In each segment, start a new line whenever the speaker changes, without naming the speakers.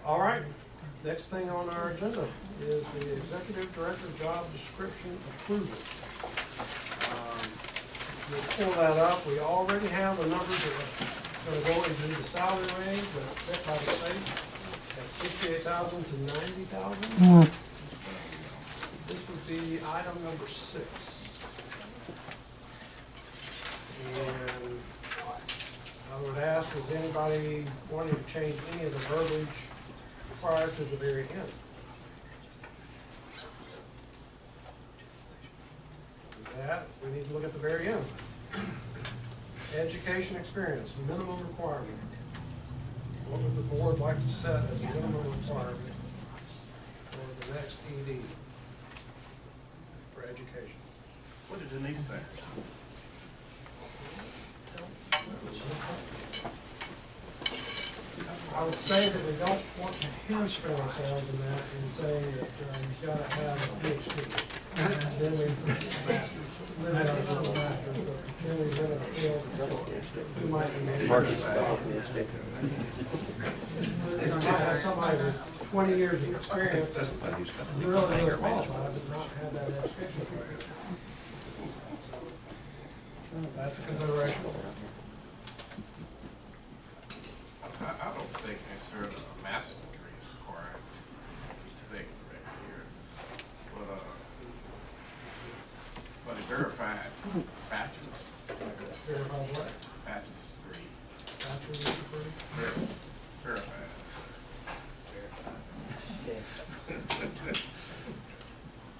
All right, next thing on our agenda is the executive director job description approval. We'll pull that up. We already have the numbers that are going to go into the salary range that's set by the state at 68,000 to 90,000. This would be item number 6. And I would ask, is anybody wanting to change any of the verbiage prior to the very end? With that, we need to look at the very end. Education experience, minimum requirement. What would the board like to set as a minimum requirement for the next ED for education?
What did Denise say?
I would say that we don't want to hamstring ourselves in that and saying that you've got to have a PhD. Then we limit ourselves to masters, but then we limit our field. Who might be maybe. You might have somebody with 20 years of experience, really qualified, but not have that education. That's a consideration.
I don't think necessarily a master's degree is required to take executive here. But a verified bachelor's.
Verified what?
Bachelor's degree.
Bachelor's degree?
Verified.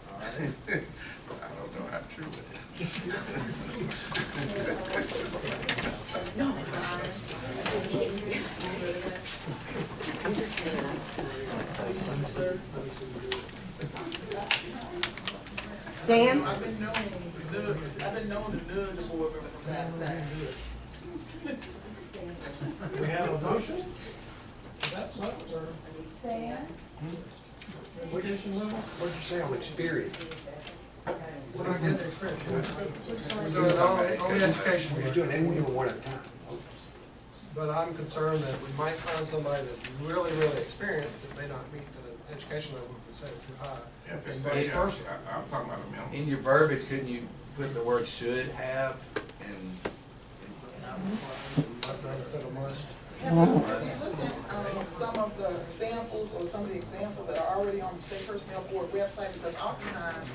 All right.
I don't know how true it is.
Stan?
I've been known to nudge the board member from time to time.
We have a motion? That's what, or
Stan?
education level?
What'd you say on experience?
What do I get the experience? We're doing only education.
We're doing one at a time.
But I'm concerned that we might find somebody that's really, really experienced that may not meet the education level if we say it's too high.
If it's
And vice versa.
I'm talking about a minimum.
In your verbiage, couldn't you put the word should have and?
Instead of must.
Have you looked at some of the samples or some of the examples that are already on the State Personnel Board website? Because oftentimes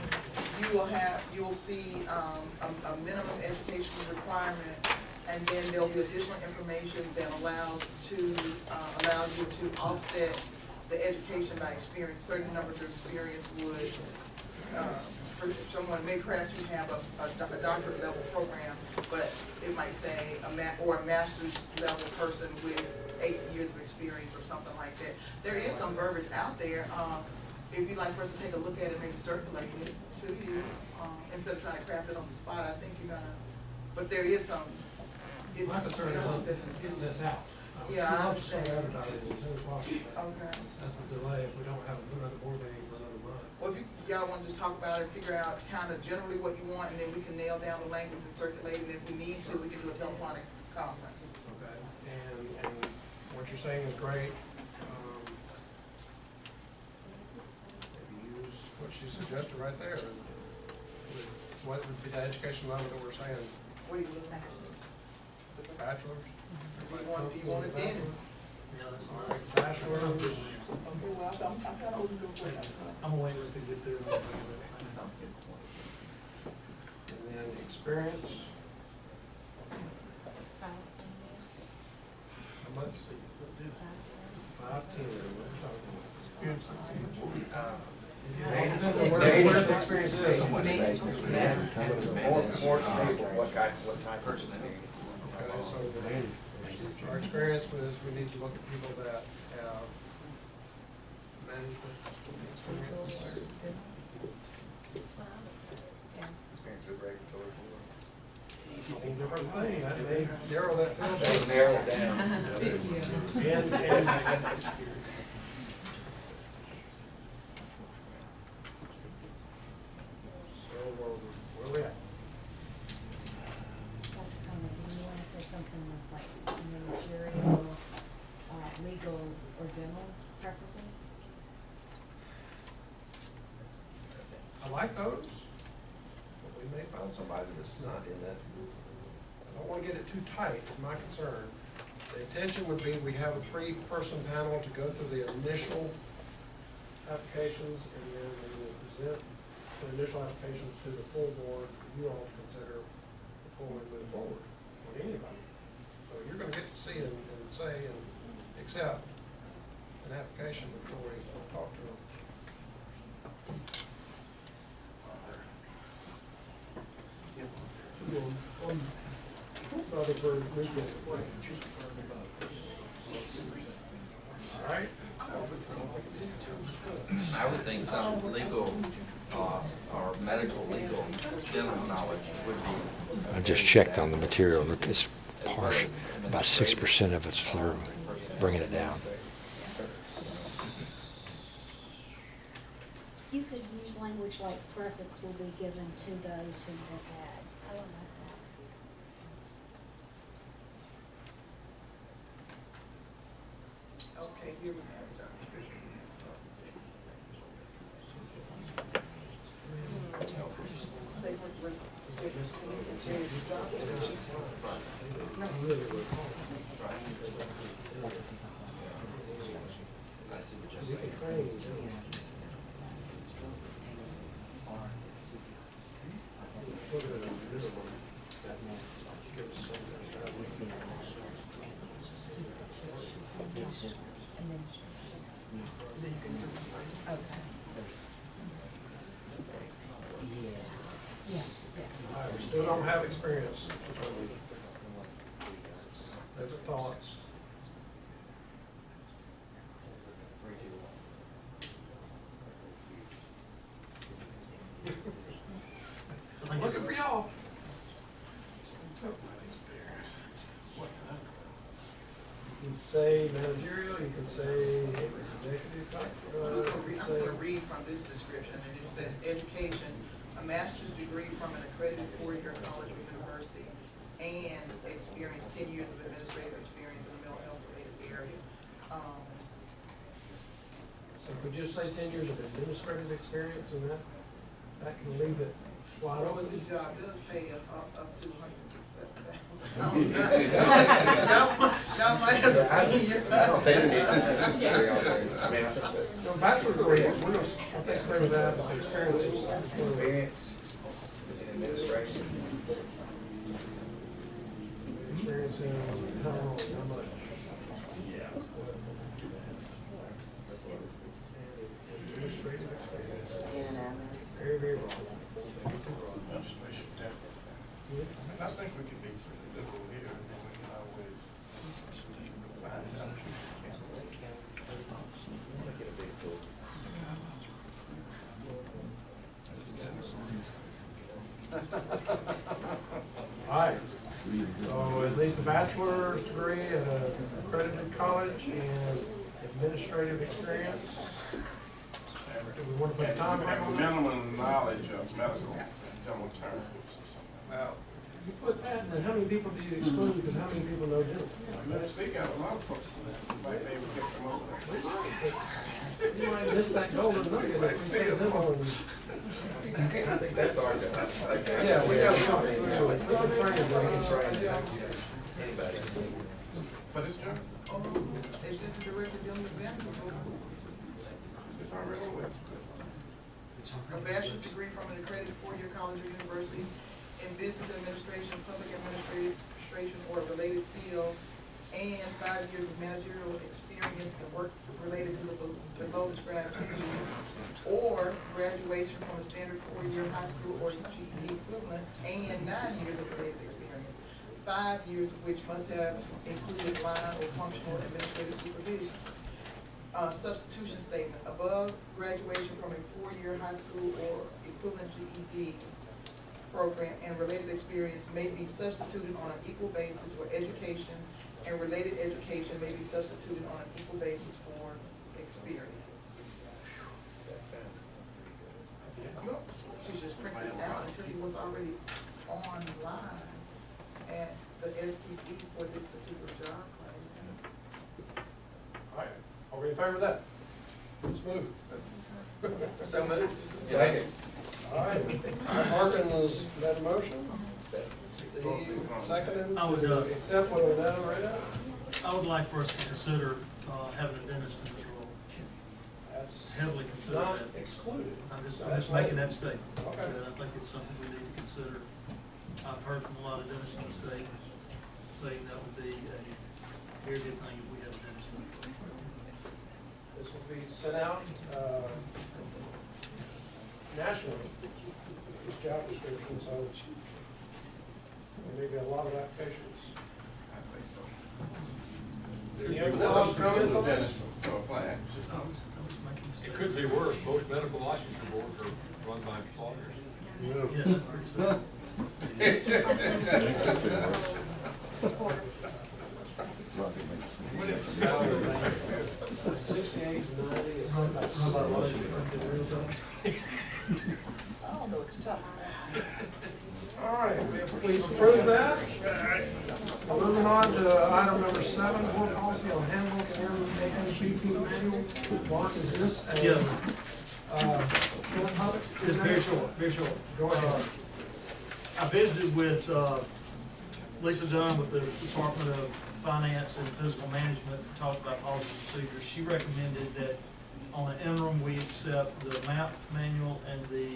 you will see a minimum education requirement, and then there'll be additional information that allows you to offset the education by experience. Certain numbers of experience would, for someone may perhaps we have a doctorate level program, but it might say a master's level person with 8 years of experience or something like that. There is some verbiage out there. If you'd like for us to take a look at it, maybe circulate it to you, instead of trying to craft it on the spot, I think you're gonna, but there is some.
My concern is getting this out.
Yeah, I understand.
Advertising as soon as possible.
Okay.
That's the delay if we don't have another board meeting for another month.
Well, if y'all want to just talk about it, figure out kind of generally what you want, and then we can nail down the language and circulate it. If we need to, we can do a telephonic conference.
Okay, and what you're saying is great. Maybe use what she suggested right there. What would be the education level that we're saying?
What do you look at?
Bachelor's?
Do you want a dentist?
Yeah, that's all right. Bachelor's.
Okay, well, I'm kind of open to it.
I'm waiting to get there. And then experience. How much? 5, 10. Where the experience is.
More stable, what type of person it is.
Okay, so our experience was we need to look at people that have management experience.
Experience with regulatory board.
It's a whole different thing. That may narrow that field.
They narrow it down.
And so where we at?
Dr. Conley, do you want to say something with like managerial, legal or dental preferences?
somebody that's not in that. I don't wanna get it too tight, is my concern. The intention would be we have a three-person panel to go through the initial applications, and then we will present the initial applications to the full board, for you all to consider before we move forward on anybody. So you're gonna get to see and say and accept an application before we talk to them. All right.
I would think some legal, or medical legal general knowledge would be.
I just checked on the material. It's partial. About 6% of it's through, bringing it down.
You could use language like preference will be given to those who have had. I don't know
Okay, here we have job description. They work with, it says job description.
I see what you're
We
saying.
can train, you know. Look at this one.
Then you can do the same.
All right, we still don't have experience. Those are thoughts. I'm looking for y'all. You can say managerial, you can say executive type.
I'm just gonna read from this description, and it says education, a master's degree from an accredited four-year college or university, and experience, 10 years of administrative experience in the mental health related area.
So if we just say 10 years of administrative experience, and that can leave it wide
Although
open.
this job does pay up to $167,000. Y'all might have to.
I don't think we need to. I mean, I think that.
So bachelor's degree, we're gonna, I think, stay with that, but experience is.
Experience in administration.
Experience in how long, how much? Administrative experience. Very, very long.
I think we can be liberal here, and then we can always find it out.
All right, so at least a bachelor's degree at an accredited college and administrative experience. Do we want to put a time frame on that?
Minimum knowledge of medical dental terms or something.
Well,
You put that, and then how many people do you exclude, and how many people know dental?
They got a lot of folks in that, we might be able to get them over there.
You might miss that golden nugget if we say dental and.
I think that's our job.
Yeah, we got to talk through, we can train,
We can
but
train anybody.
For this job,
Is this the director dealing with them?
it's already with.
A bachelor's degree from an accredited four-year college or university in business administration, public administration, or related field, and 5 years of managerial experience and work related to the below described duties, or graduation from a standard four-year high school or GED equivalent, and 9 years of related experience, 5 years of which must have included line or functional administrative supervision. Substitution statement, above graduation from a four-year high school or equivalent GED program and related experience may be substituted on an equal basis for education, and related education may be substituted on an equal basis for experience. She just print this out and tell you what's already online at the SPE for this particular job class.
all right, are we in favor of that? Let's move.
So moved. Second.
All right, Harkins made a motion. Steve seconded,
I would,
to accept what Odetta read.
I would like for us to consider, having a dentist in this role,
That's
heavily consider
not
that.
excluded.
I'm just making that statement.
Okay.
That I think it's something we need to consider. I've heard from a lot of dentists in the state saying that would be a very good thing if we had a dentist.
This will be sent out, nationally, this job description, so there may be a lot of applications.
I'd say so.
Any other thoughts, comments on this?
So apply.
It
It could be worse, most medical licensure boards are run by employers.
Yeah, that's pretty sad.
$68 to $90 is
Run by what?
I don't know what you're talking about.
all right, we've approved that. Moving on to item number 7, board policy on handbook and NBP manual. Mark, is this a,
Yeah.
short topic?
It's very short, very short.
Go ahead.
I visited with Lisa Dunn with the Department of Finance and Physical Management, to talk about policy and procedures. She recommended that on an interim, we accept the MAP manual and the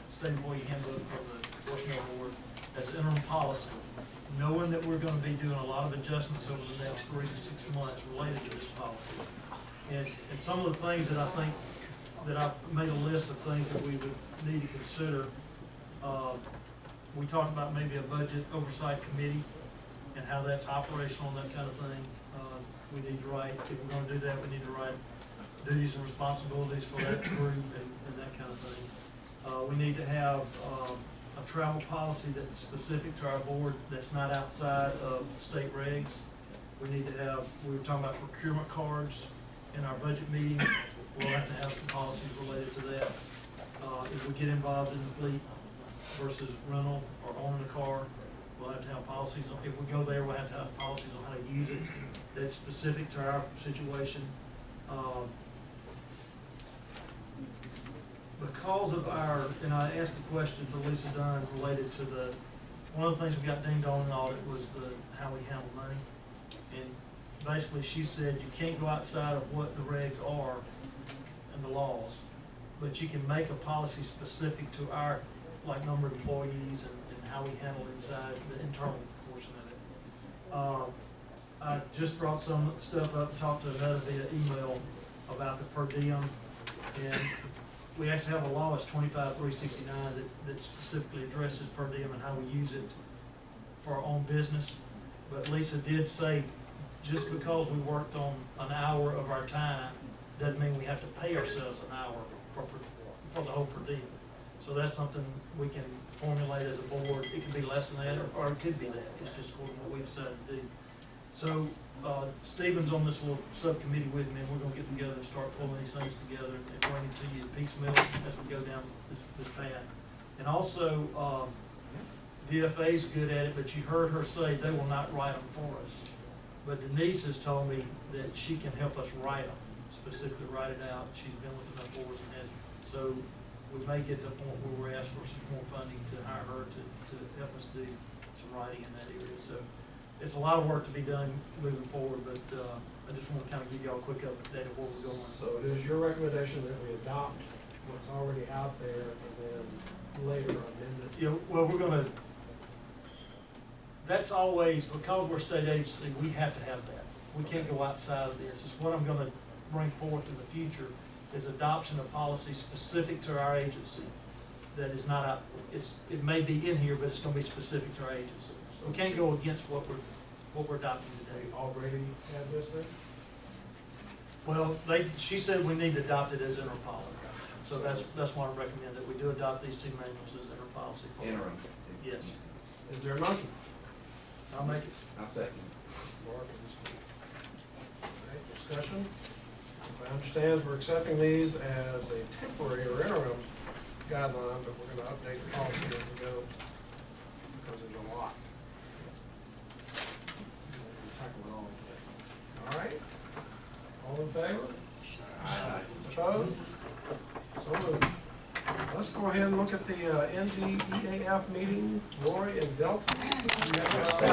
state employee handbook from the personnel board as interim policy, knowing that we're gonna be doing a lot of adjustments over the next 3 to 6 months related to this policy. And some of the things that I think, that I've made a list of things that we would need to consider. We talked about maybe a budget oversight committee and how that's operational and that kind of thing. We need to write, if we're gonna do that, we need to write duties and responsibilities for that group and that kind of thing. We need to have a travel policy that's specific to our board, that's not outside of state regs. We need to have, we were talking about procurement cards in our budget meeting. We'll have to have some policies related to that. If we get involved in the fleet versus rental or owning a car, we'll have to have policies on, if we go there, we'll have to have policies on how to use it that's specific to our situation. Because of our, and I asked the question to Lisa Dunn related to the, one of the things we got dinged on in the audit was how we handle money. And basically she said you can't go outside of what the regs are and the laws, but you can make a policy specific to our, like, number of employees and how we handle inside the internal portion of it. I just brought some stuff up and talked to another via email about the per diem, and we actually have a law, it's 25-369, that specifically addresses per diem and how we use it for our own business. But Lisa did say, just because we worked on an hour of our time, doesn't mean we have to pay ourselves an hour for the whole per diem. So that's something we can formulate as a board. It can be less than that, or it could be that. It's just according to what we decided to do. So, Stephen's on this little subcommittee with me, and we're gonna get together and start pulling these things together and bring it to you piecemeal as we go down this path. And also, DFA's good at it, but you heard her say they will not write them for us. But Denise has told me that she can help us write them, specifically write it out. She's been with enough boards and has, so we may get to a point where we're asked for some more funding to hire her to help us do some writing in that area. So it's a lot of work to be done moving forward, but I just want to kind of give y'all a quick update of where we're going.
So it is your recommendation that we adopt what's already out there and then later amend it?
Yeah, well, we're gonna, that's always, because we're a state agency, we have to have that. We can't go outside of this. It's what I'm gonna bring forth in the future, is adoption of policy specific to our agency that is not out, it may be in here, but it's gonna be specific to our agency. We can't go against what we're adopting today.
We already have this then?
Well, she said we need to adopt it as interim policy. So that's why I recommend that we do adopt these two manuals as interim policy.
Interim.
Yes,
Is there a motion?
I'll make it.
I'll second.
Mark and Steve. All right, discussion? I understand we're accepting these as a temporary or interim guideline, but we're gonna update the policy as we go, because there's a lot. Tackle it all today. All right? All in favor? Aye. Opposed? So moved. let's go ahead and look at the NDEAF meeting, Roy and Delta.